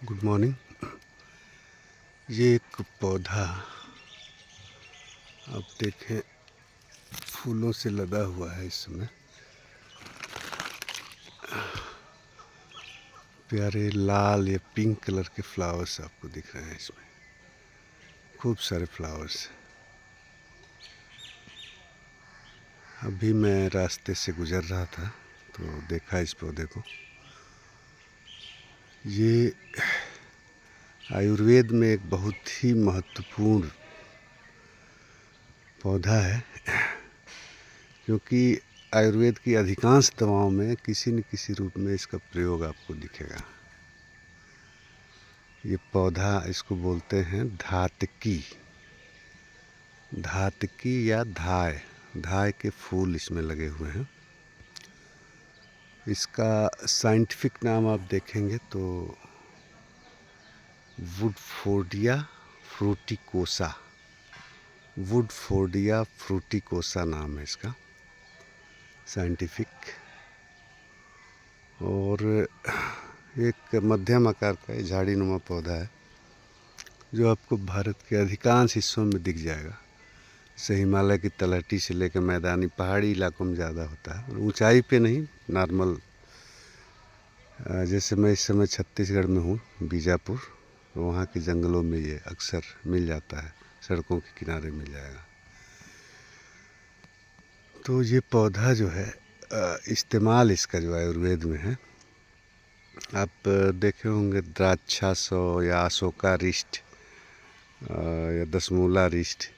Good morning. ये एक पौधा आप देखें फूलों से लदा हुआ है। इस समय प्यारे लाल या पिंक कलर के फ्लावर्स आपको दिख रहे हैं। इसमें खूब सारे फ्लावर्स। अभी मैं रास्ते से गुजर रहा था तो देखा इस पौधे को। ये आयुर्वेद में एक बहुत ही महत्वपूर्ण पौधा है, क्योंकि आयुर्वेद की अधिकांश दवाओं में किसी न किसी रूप में इसका प्रयोग आपको दिखेगा। ये पौधा, इसको बोलते हैं धातकी। धातकी या धाय। धाय के फूल इसमें लगे हुए हैं। इसका साइंटिफिक नाम आप देखेंगे तो वुडफोर्डिया फ्रूटिकोसा। वुडफोर्डिया फ्रूटिकोसा नाम है इसका साइंटिफिक। और एक मध्यम आकार का झाड़ी नुमा पौधा है जो आपको भारत के अधिकांश हिस्सों में दिख जाएगा। जैसे हिमालय की तलहटी से लेकर मैदानी पहाड़ी इलाकों में ज़्यादा होता है, ऊंचाई पे नहीं, नॉर्मल। जैसे मैं इस समय छत्तीसगढ़ में हूँ, बीजापुर, तो वहाँ के जंगलों में ये अक्सर मिल जाता है, सड़कों के किनारे मिल जाएगा। तो ये पौधा जो है इस्तेमाल इसका जो आयुर्वेद में है, आप देखे होंगे द्राक्षासो या अशोकारिष्ट या दशमूला रिष्ट।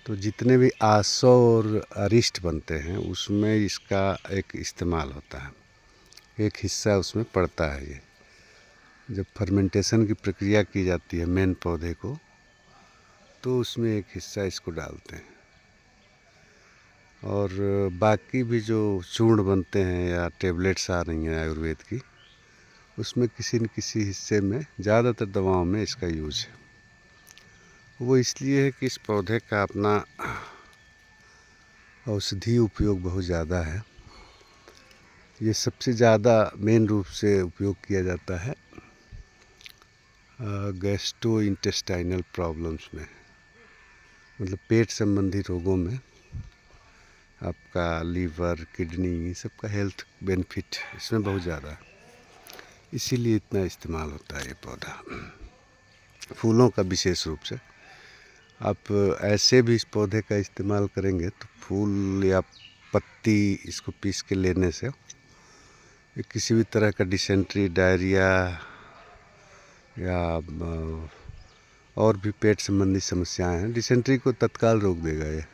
तो जितने भी आसो और अरिष्ट बनते हैं उसमें इसका एक इस्तेमाल होता है, एक हिस्सा उसमें पड़ता है। ये जब फर्मेंटेशन की प्रक्रिया की जाती है मेन पौधे को, तो उसमें एक हिस्सा इसको डालते हैं। और बाकी भी जो चूर्ण बनते हैं या टेबलेट्स आ रही हैं आयुर्वेद की, उसमें किसी न किसी हिस्से में, ज़्यादातर दवाओं में इसका यूज है। वो इसलिए है कि इस पौधे का अपना औषधीय उपयोग बहुत ज़्यादा है। ये सबसे ज़्यादा मेन रूप से उपयोग किया जाता है गैस्ट्रो इंटेस्टाइनल प्रॉब्लम्स में, मतलब पेट संबंधी रोगों में। आपका लीवर, किडनी, सबका हेल्थ बेनिफिट इसमें बहुत ज़्यादा है, इसीलिए इतना इस्तेमाल होता है ये पौधा। फूलों का विशेष रूप से आप ऐसे भी इस पौधे का इस्तेमाल करेंगे तो फूल या पत्ती इसको पीस के लेने से किसी भी तरह का डिसेंट्री, डायरिया या और भी पेट संबंधी समस्याएं हैं, डिसेंट्री को तत्काल रोक देगा ये।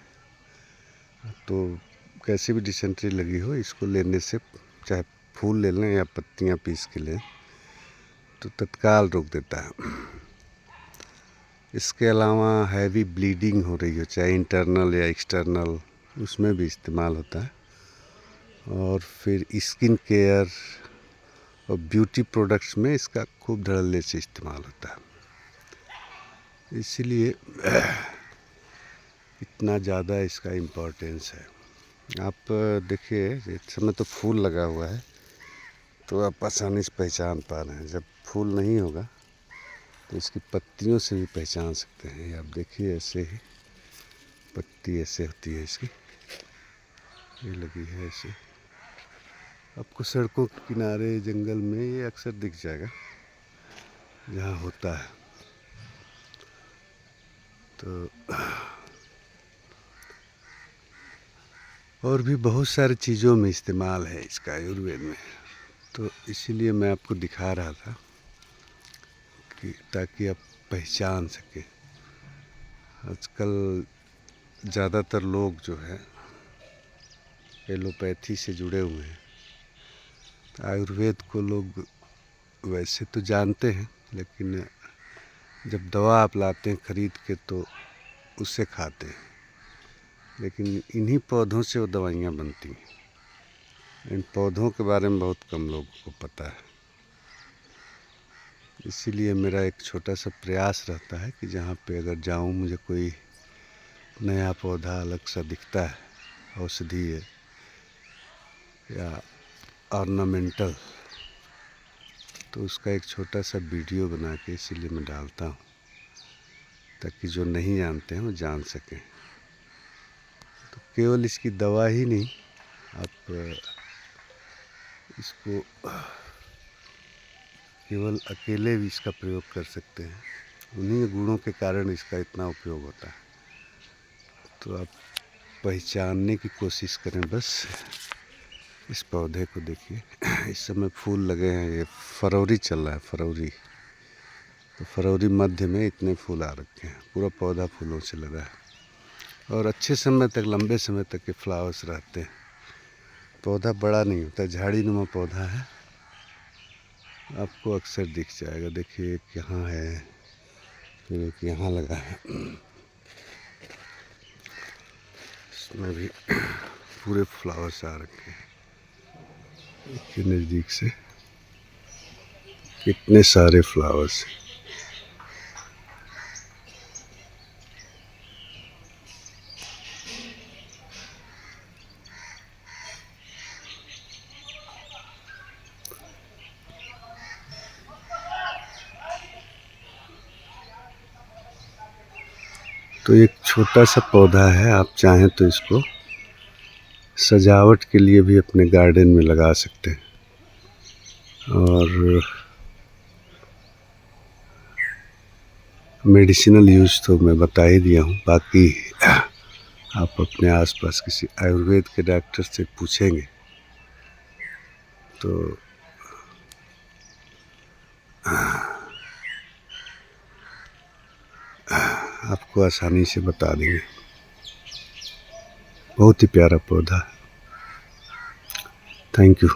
तो कैसी भी डिसेंट्री लगी हो, इसको लेने से, चाहे फूल ले लें या पत्तियां पीस के लें, तो तत्काल रोक देता है। इसके अलावा हैवी ब्लीडिंग हो रही हो, चाहे इंटरनल या एक्सटर्नल, उसमें भी इस्तेमाल होता है। और फिर स्किन केयर और ब्यूटी प्रोडक्ट्स में इसका खूब धड़ल्ले से इस्तेमाल होता है। इसीलिए इतना ज़्यादा इसका इम्पोर्टेंस है। आप देखिए, इस समय तो फूल लगा हुआ है तो आप आसानी से पहचान पा रहे हैं। जब फूल नहीं होगा तो इसकी पत्तियों से भी पहचान सकते हैं। आप देखिए, ऐसे ही पत्ती ऐसे होती है इसकी, ये लगी है ऐसे। आपको सड़कों के किनारे, जंगल में ये अक्सर दिख जाएगा जहाँ होता है। तो और भी बहुत सारी चीज़ों में इस्तेमाल है इसका आयुर्वेद में, तो इसीलिए मैं आपको दिखा रहा था कि ताकि आप पहचान सकें। आजकल ज़्यादातर लोग जो है एलोपैथी से जुड़े हुए हैं। तो आयुर्वेद को लोग वैसे तो जानते हैं, लेकिन जब दवा आप लाते हैं खरीद के तो उससे खाते हैं, लेकिन इन्हीं पौधों से वो दवाइयाँ बनती हैं। इन पौधों के बारे में बहुत कम लोगों को पता है। इसीलिए मेरा एक छोटा सा प्रयास रहता है कि जहाँ पे अगर जाऊँ, मुझे कोई नया पौधा अलग सा दिखता है, औषधीय या ऑर्नामेंटल, तो उसका एक छोटा सा वीडियो बना के इसीलिए मैं डालता हूँ, ताकि जो नहीं जानते हैं वो जान सकें। तो केवल इसकी दवा ही नहीं, आप इसको केवल अकेले भी इसका प्रयोग कर सकते हैं। उन्हीं गुणों के कारण इसका इतना उपयोग होता है। तो आप पहचानने की कोशिश करें बस। इस पौधे को देखिए, इस समय फूल लगे हैं, ये फरवरी चल रहा है, फरवरी। तो फरवरी मध्य में इतने फूल आ रखे हैं, पूरा पौधा फूलों से लगा है और अच्छे समय तक, लंबे समय तक के फ्लावर्स रहते हैं। पौधा बड़ा नहीं होता, झाड़ी नुमा पौधा है, आपको अक्सर दिख जाएगा। देखिए एक यहाँ है, फिर एक यहाँ लगा है, इसमें भी पूरे फ्लावर्स आ रखे हैं। देखिए नज़दीक से कितने सारे फ्लावर्स हैं। तो एक छोटा सा पौधा है, आप चाहें तो इसको सजावट के लिए भी अपने गार्डन में लगा सकते हैं। और मेडिसिनल यूज तो मैं बता ही दिया हूँ, बाकी आप अपने आसपास किसी आयुर्वेद के डॉक्टर से पूछेंगे तो आपको आसानी से बता देंगे। बहुत ही प्यारा पौधा है। Thank you.